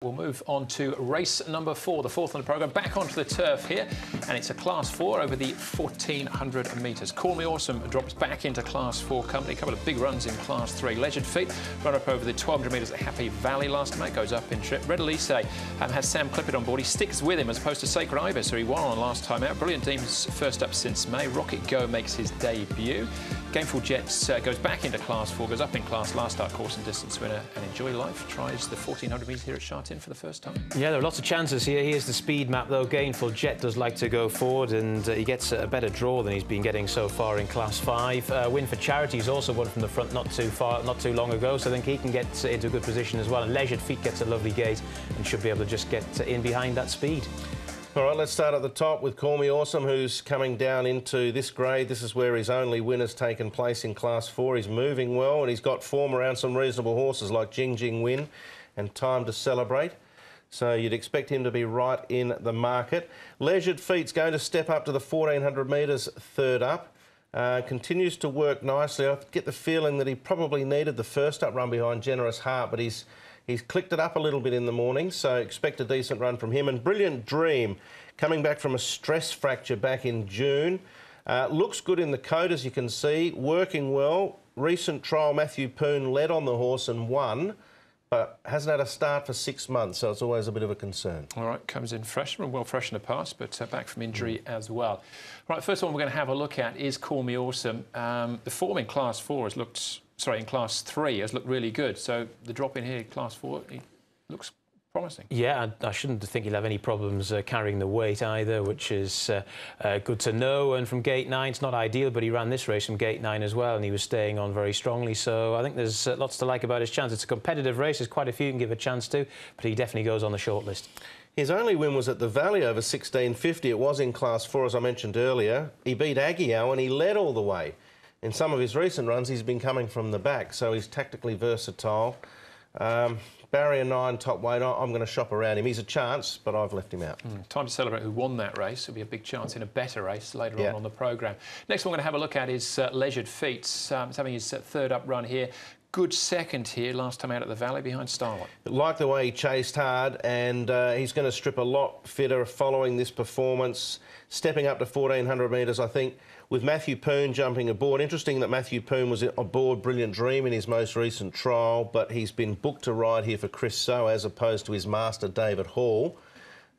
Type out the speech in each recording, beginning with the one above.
We'll move on to race number 4, the fourth on the programme, back onto the turf here, and it's a Class 4 over the 1,400 metres. Call Me Awesome drops back into Class 4 company, a couple of big runs in Class 3. Leisured Feet run up over the 1,200 metres at Happy Valley last time, goes up in trip. Red Elise has Sam Clippett on board. He sticks with him as opposed to Sacred Ibis, who he won on last time out. Brilliant Team's first up since May. Rocket Go makes his debut. Gameful Jets goes back into Class 4, goes up in class, last start course and distance winner. And Enjoy Life tries the 1,400 metres here at Chartin for the first time. Yeah, there are lots of chances here. Here's the speed map, though. Gameful Jet does like to go forward, and he gets a better draw than he's been getting so far in Class 5. Win for Charity is also one from the front not too long ago, so I think he can get into a good position as well. And Leisured Feet gets a lovely gate and should be able to just get in behind that speed. All right, let's start at the top with Call Me Awesome, who's coming down into this grade. This is where his only win has taken place in Class 4. He's moving well, and he's got form around some reasonable horses like Jing Jing Win and Time to Celebrate. So you'd expect him to be right in the market. Leisured Feet's going to step up to the 1,400 metres third up. Continues to work nicely. I get the feeling that he probably needed the first up run behind Generous Heart, but he's clicked it up a little bit in the morning, so expect a decent run from him. And Brilliant Dream, coming back from a stress fracture back in June. Looks good in the coat, as you can see, working well. Recent trial, Matthew Poon led on the horse and won, but hasn't had a start for 6 months, so it's always a bit of a concern. All right, comes in fresh, well fresh in the past, but back from injury as well. Right, first one we're going to have a look at is Call Me Awesome. The form in Class 4 has looked... Sorry, in Class 3 has looked really good. So the drop in here, Class 4, he looks promising. Yeah, I shouldn't think he'll have any problems carrying the weight either, which is good to know. And from gate 9, it's not ideal, but he ran this race from gate 9 as well, and he was staying on very strongly. So I think there's lots to like about his chance. It's a competitive race. There's quite a few you can give a chance to, but he definitely goes on the short list. His only win was at the Valley over 1650. It was in Class 4, as I mentioned earlier. He beat Aguio and he led all the way. In some of his recent runs, he's been coming from the back, so he's tactically versatile. Barrier 9 top weight, I'm going to shop around him. He's a chance, but I've left him out. Time to Celebrate, who won that race. It'll be a big chance in a better race later on the programme. Next one we're going to have a look at is Leisured Feet. He's having his third up run here. Good second here, last time out at the Valley behind Starlight. Like the way he chased hard, and he's going to strip a lot fitter following this performance. Stepping up to 1,400 metres, I think, with Matthew Poon jumping aboard. Interesting that Matthew Poon was aboard Brilliant Dream in his most recent trial, but he's been booked to ride here for Chris So as opposed to his master, David Hall.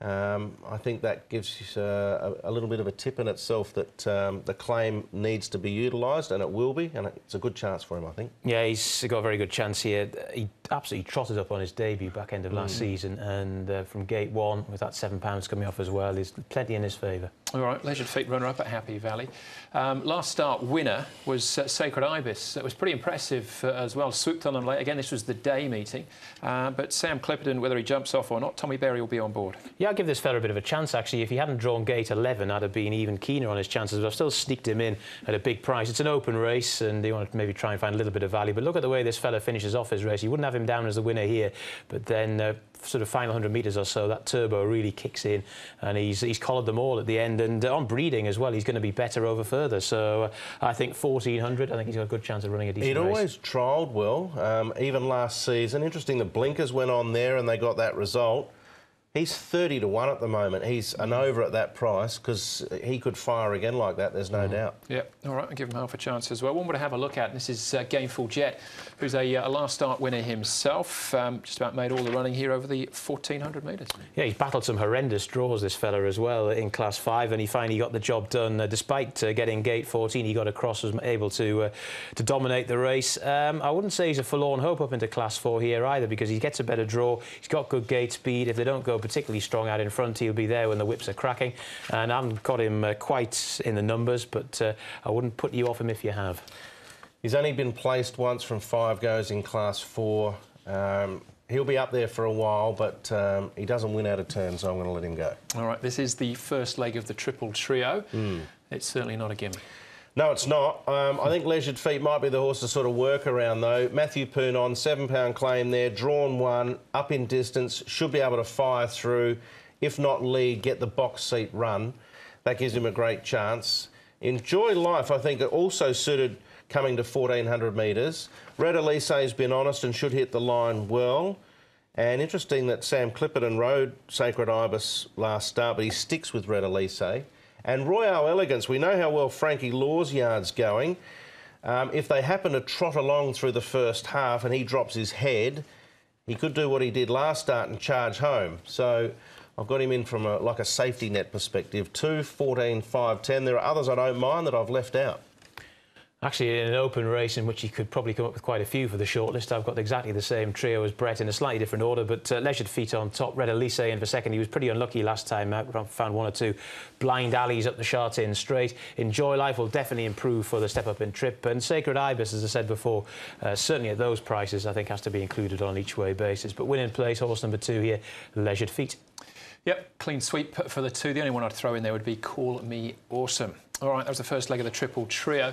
I think that gives a little bit of a tip in itself that the claim needs to be utilised, and it will be, and it's a good chance for him, I think. Yeah, he's got a very good chance here. He absolutely trotted up on his debut back end of last season, and from gate 1, with that £7 coming off as well, there's plenty in his favour. All right, Leisured Feet runner-up at Happy Valley. Last start winner was Sacred Ibis. It was pretty impressive as well. Swooped on them late. Again, this was the day meeting. But Sam Clipperton, whether he jumps off or not, Tommy Berry will be on board. Yeah, I'll give this fella a bit of a chance, actually. If he hadn't drawn gate 11, I'd have been even keener on his chances. But I've still sneaked him in at a big price. It's an open race, and you want to maybe try and find a little bit of value. But look at the way this fella finishes off his race. You wouldn't have him down as the winner here, but then sort of final 100 metres or so, that turbo really kicks in, and he's collared them all at the end. And on breeding as well, he's going to be better over further. So I think 1,400, I think he's got a good chance of running a decent race. He'd always trialled well, even last season. Interesting, the blinkers went on there and they got that result. He's 30 to 1 at the moment. He's an over at that price because he could fire again like that, there's no doubt. Yep, all right, I'll give him half a chance as well. One more to have a look at, and this is Gameful Jet, who's a last start winner himself. Just about made all the running here over the 1,400 metres. Yeah, he's battled some horrendous draws, this fella, as well, in Class 5, and he finally got the job done. Despite getting gate 14, he got across, was able to dominate the race. I wouldn't say he's a forlorn hope up into Class 4 here either, because he gets a better draw. He's got good gate speed. If they don't go particularly strong out in front, he'll be there when the whips are cracking. And I haven't got him quite in the numbers, but I wouldn't put you off him if you have. He's only been placed once from 5 goes in Class 4. He'll be up there for a while, but he doesn't win out of turn, so I'm going to let him go. All right, this is the first leg of the triple trio. It's certainly not a gimme. No, it's not. I think Leisured Feet might be the horse to sort of work around, though. Matthew Poon on, £7 claim there, drawn 1, up in distance, should be able to fire through. If not lead, get the box seat run. That gives him a great chance. Enjoy Life, I think, also suited coming to 1,400 metres. Red Elise has been honest and should hit the line well. And interesting that Sam Clipperton rode Sacred Ibis last start, but he sticks with Red Elise. And Royale Elegance, we know how well Frankie Law's yard's going. If they happen to trot along through the first half and he drops his head, he could do what he did last start and charge home. So I've got him in from like a safety net perspective. 2, 14, 5, 10. There are others I don't mind that I've left out. Actually, in an open race in which he could probably come up with quite a few for the shortlist, I've got exactly the same trio as Brett in a slightly different order, but Leisured Feet on top, Red Elise in for second. He was pretty unlucky last time out, found 1 or 2 blind alleys up the Chartin straight. Enjoy Life will definitely improve for the step up in trip, and Sacred Ibis, as I said before, certainly at those prices, I think has to be included on an each way basis. But win in place, horse number 2 here, Leisured Feet. Yep, clean sweep for the 2. The only one I'd throw in there would be Call Me Awesome. All right, that was the first leg of the triple trio.